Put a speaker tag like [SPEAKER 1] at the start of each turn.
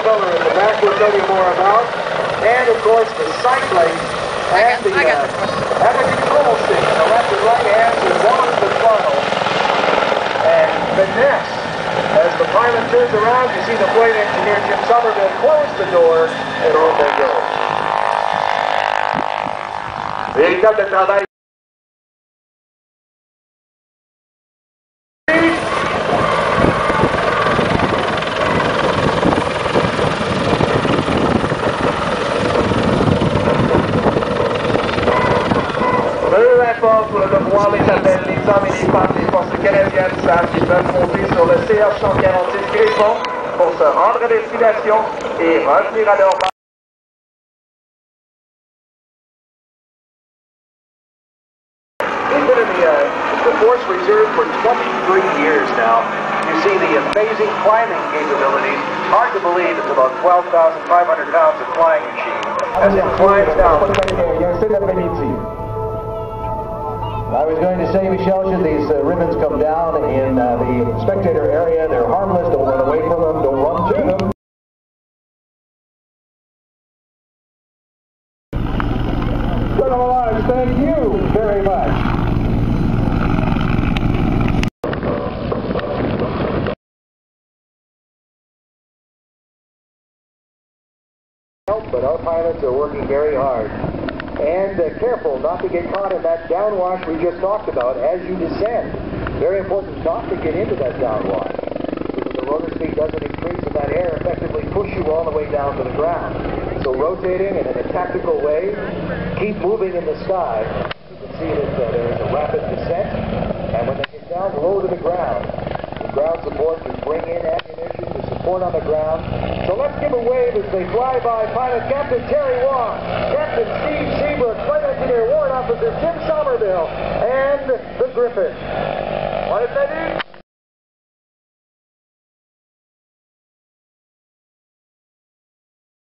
[SPEAKER 1] color in the back we'll tell you more about. And, of course, the cycling and the control stick in the left and right hands as well as the throttle. And finesse. As the pilot turns around, you see the flight engineer, Jim Somerville, close the door, and on they go. Véritable travail. Peu importe le devoir les appelle, les hommes et les femmes des forces canadiennes savent qu'ils peuvent monter sur le CH-146 Griffon pour se rendre à destination et revenir à leur base. He's been in the force reserve for 23 years now. You see the amazing climbing capabilities. Hard to believe it's about 12,500 pounds of flying machine as it climbs down.
[SPEAKER 2] I was going to say, Michelle, should these ribbons come down in the spectator area, they're harmless, don't run away from them, don't run to them. Good alive, thank you very much.
[SPEAKER 1] But our pilots are working very hard. And careful not to get caught in that downwash we just talked about as you descend. Very important not to get into that downwash, because the rotor speed doesn't increase and that air effectively push you all the way down to the ground. So rotating and in a tactical way, keep moving in the sky. You can see that there is a rapid descent, and when they get down low to the ground support to bring in ammunition to support on the ground. So let's give a wave as they fly by pilot Captain Terry Wong, Captain Steve Seabrook, Flight Engineer Warrant Officer Jim Somerville, and the Griffin. What is that?